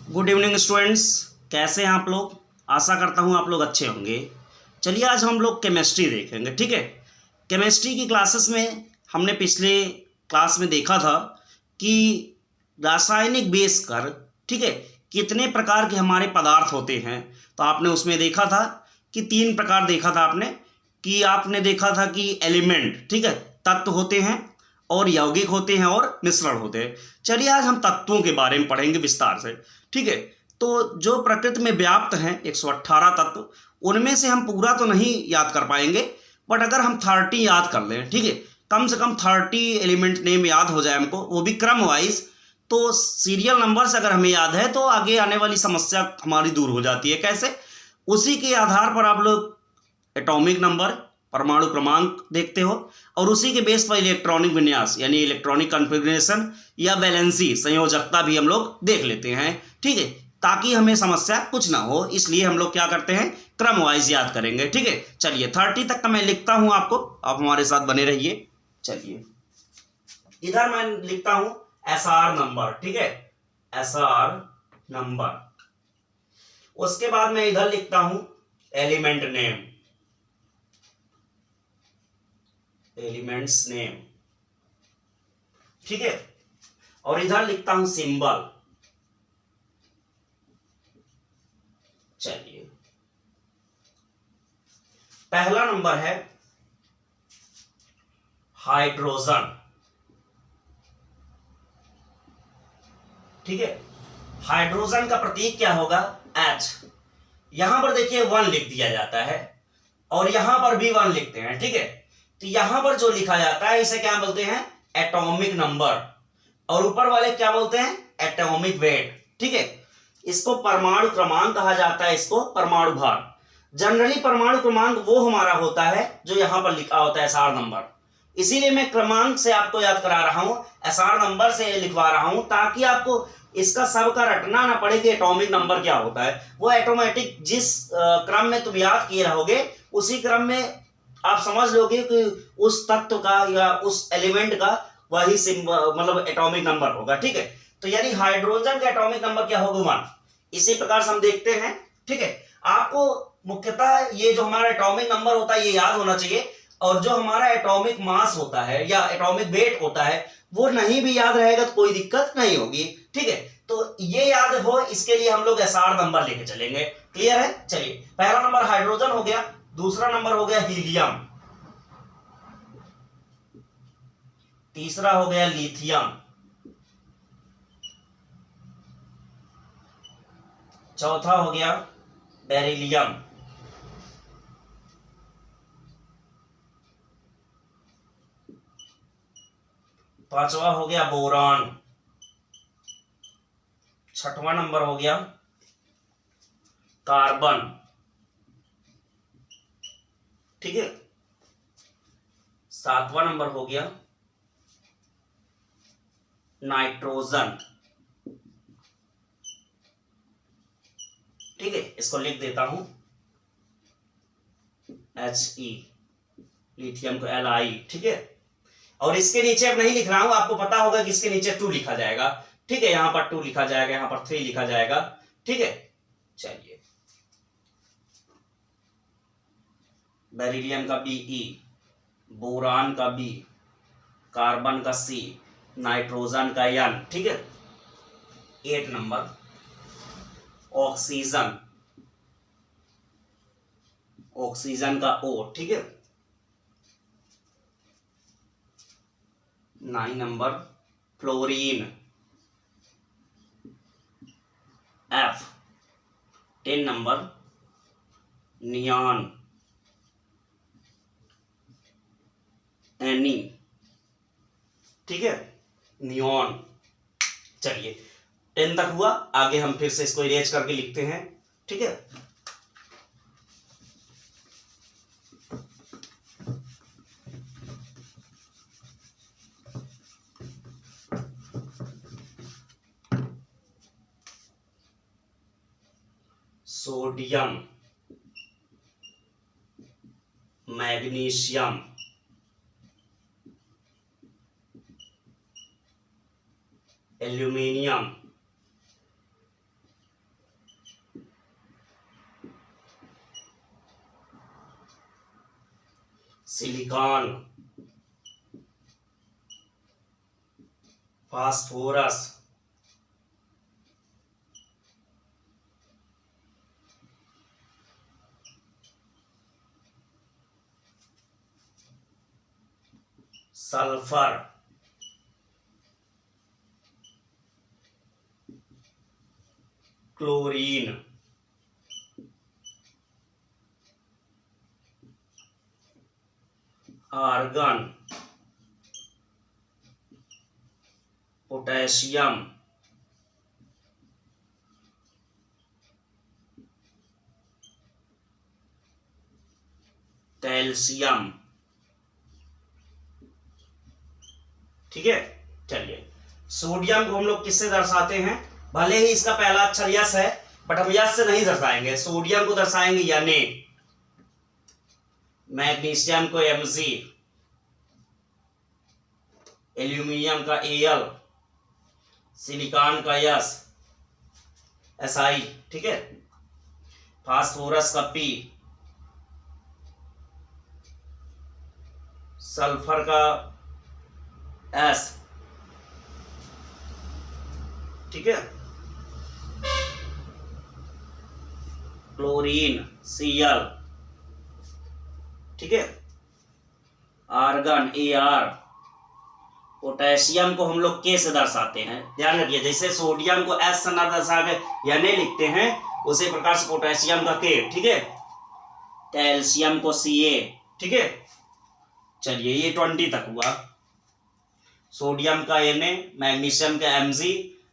Good evening students, कैसे हैं आप लोग। आशा करता हूं आप लोग अच्छे होंगे। चलिए आज हम लोग केमिस्ट्री देखेंगे। ठीक है, केमिस्ट्री की क्लासेस में हमने पिछले क्लास में देखा था कि रासायनिक बेस कर, ठीक है, कितने प्रकार के हमारे पदार्थ होते हैं। तो आपने उसमें देखा था कि 3 प्रकार देखा था आपने, कि आपने देखा था कि एलिमेंट, ठीक है, तत्व होते हैं और यौगिक होते हैं और मिश्रण होते हैं। चलिए आज हम तत्वों के बारे में पढ़ेंगे विस्तार से। ठीक है, तो जो प्रकृति में व्याप्त हैं 118 तत्व, उनमें से हम पूरा तो नहीं याद कर पाएंगे, बट अगर हम 30 याद कर लें, ठीक है, कम से कम 30 एलिमेंट नेम याद हो जाए हमको, वो भी क्रम वाइज, तो सीरियल नंबर से अगर हमें याद है तो आगे आने वाली समस्या हमारी दूर हो जाती है। कैसे? उसी के आधार पर आप लोग एटॉमिक नंबर, परमाणु क्रमांक देखते हो, और उसी के बेस पर इलेक्ट्रॉनिक विन्यास यानी इलेक्ट्रॉनिक कॉन्फ़िगरेशन या वैलेंसी संयोजकता भी हम लोग देख लेते हैं। ठीक है, ताकि हमें समस्या कुछ ना हो, इसलिए हम लोग क्या करते हैं, क्रम वाइज याद करेंगे। ठीक है, चलिए 30 तक का मैं लिखता हूं आपको, आप हमारे साथ बने रहिए। चलिए इधर मैं लिखता हूं एसआर नंबर, ठीक है, एसआर नंबर। उसके बाद मैं इधर लिखता हूं एलिमेंट नेम, एलिमेंट्स नेम, ठीक है, और इधर लिखता हूं सिंबल। चलिए पहला नंबर है हाइड्रोजन। ठीक है, हाइड्रोजन का प्रतीक क्या होगा, H। यहां पर देखिए 1 लिख दिया जाता है और यहां पर भी 1 लिखते हैं। ठीक है, तो यहां पर जो लिखा जाता है इसे क्या बोलते हैं, एटॉमिक नंबर, और ऊपर वाले क्या बोलते हैं, एटॉमिक वेट। ठीक है, इसको परमाणु क्रमांक कहा जाता है, इसको परमाणु भार। जनरली परमाणु क्रमांक वो हमारा होता है जो यहां पर लिखा होता है एसआर नंबर, इसीलिए मैं क्रमांक से आपको याद करा रहा हूं, एसआर नंबर से लिखवा रहा हूं, ताकि आपको इसका सबका रटना ना पड़े कि एटॉमिक नंबर क्या होता है। वो ऑटोमेटिक जिस क्रम में तुम याद किए रहोगे उसी क्रम में आप समझ लोगे कि उस तत्व का या उस एलिमेंट का वही मतलब एटॉमिक नंबर होगा। ठीक है, तो यानी हाइड्रोजन का एटॉमिक नंबर क्या होगा, 1। इसी प्रकार से हम देखते हैं। ठीक है, आपको मुख्यतः ये जो हमारा एटॉमिक नंबर होता है ये याद होना चाहिए, और जो हमारा एटॉमिक मास होता है या एटॉमिक वेट होता है वो नहीं भी याद रहेगा तो कोई दिक्कत नहीं होगी। ठीक है, तो ये याद हो, इसके लिए हम लोग एसआर नंबर लेके चलेंगे। क्लियर है? चलिए पहला नंबर हाइड्रोजन हो गया, दूसरा नंबर हो गया हीलियम, तीसरा हो गया लिथियम, चौथा हो गया बेरिलियम, पांचवा हो गया बोरान, छठवां नंबर हो गया कार्बन। ठीक है, सातवां नंबर हो गया नाइट्रोजन। ठीक है, इसको लिख देता हूं He, लिथियम को Li। ठीक है, और इसके नीचे अब नहीं लिख रहा हूं, आपको पता होगा कि इसके नीचे 2 लिखा जाएगा। ठीक है, यहां पर 2 लिखा जाएगा, यहां पर 3 लिखा जाएगा। ठीक है, चलिए बेरिलियम का Be, बोरान का B, कार्बन का C, नाइट्रोजन का N। ठीक है, 8 नंबर ऑक्सीजन, ऑक्सीजन का O। ठीक है, 9 number fluorine, F। 10 number neon, Ni। ठीक है, नियॉन। चलिए 10 तक हुआ, आगे हम फिर से इसको इरेज करके लिखते हैं। ठीक है, sodium, magnesium, aluminium, silicon, phosphorus, sulphur, chlorine, argon, potassium, calcium. ठीक है, चलिए सोडियम को हम लोग किससे दर्शाते हैं? भले ही इसका पहला अक्षर यस है, बट हम यस से नहीं दर्शाएंगे, सोडियम को दर्शाएंगे यानी। मैग्नीशियम को Mg, एल्यूमिनियम का Al, सिलिकॉन का Si, ठीक है, फास्फोरस का P, सल्फर का S, ठीक है, क्लोरीन Cl, ठीक है, आर्गन Ar, पोटेशियम को हम लोग K से दर्शाते हैं। ध्यान रखिए, जैसे सोडियम को S से ना दर्शा के या नहीं लिखते हैं, उसी प्रकार से पोटेशियम का K, ठीक है, कैल्शियम को Ca, ठीक है। चलिए ये 20 तक हुआ। सोडियम का Na, मैग्नीशियम का Mg,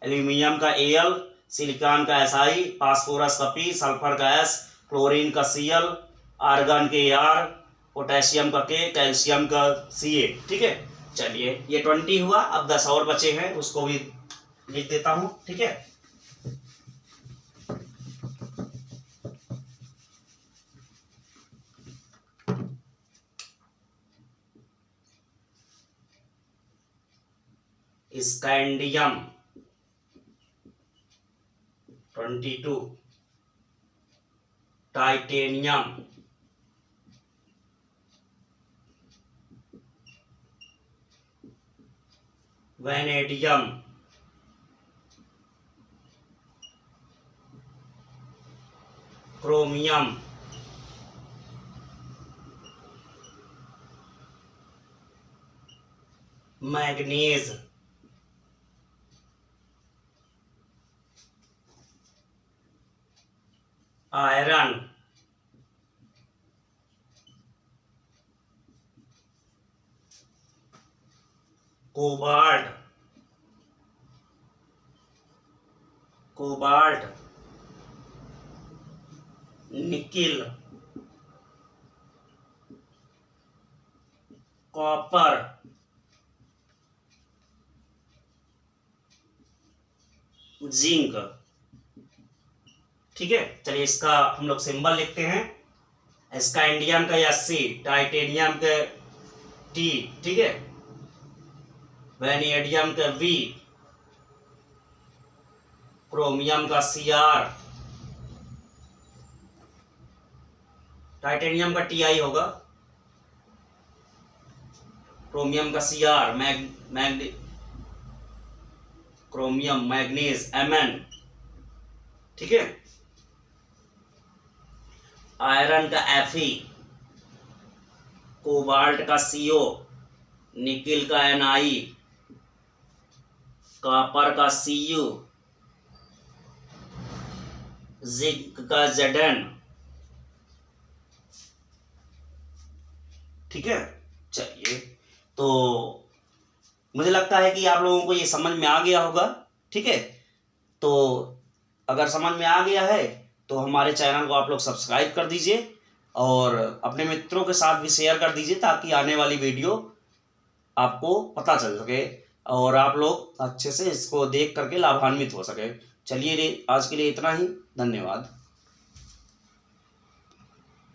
एल्यूमिनियम का Al, सिलिकॉन का Si, फास्फोरस का P, सल्फर का S, क्लोरीन का Cl, आर्गन के Ar, पोटेशियम का K, कैल्शियम का Ca, ठीक है। चलिए ये 20 हुआ। अब 10 और बचे हैं, उसको भी लिख देता हूं, ठीक है। Scandium 22, titanium, vanadium, chromium, manganese, iron, cobalt, nickel, copper, zinc, ठीक है। चलिए इसका हम लोग सिंबल लिखते हैं। स्कैंडियम का Sc, टाइटेनियम का T, ठीक है, वैनेडियम का V, क्रोमियम का Cr, टाइटेनियम का Ti होगा, क्रोमियम का Cr, क्रोमियम मैग्नीज Mn, ठीक है, आयरन का Fe, कोबाल्ट का Co, निकिल का Ni, कॉपर का Cu, जिंक का Zn, ठीक है। चलिए तो मुझे लगता है कि आप लोगों को ये समझ में आ गया होगा, ठीक है। तो अगर समझ में आ गया है तो हमारे चैनल को आप लोग सब्सक्राइब कर दीजिए और अपने मित्रों के साथ भी शेयर कर दीजिए, ताकि आने वाली वीडियो आपको पता चल सके और आप लोग अच्छे से इसको देख करके लाभान्वित हो सके। चलिए आज के लिए इतना ही, धन्यवाद।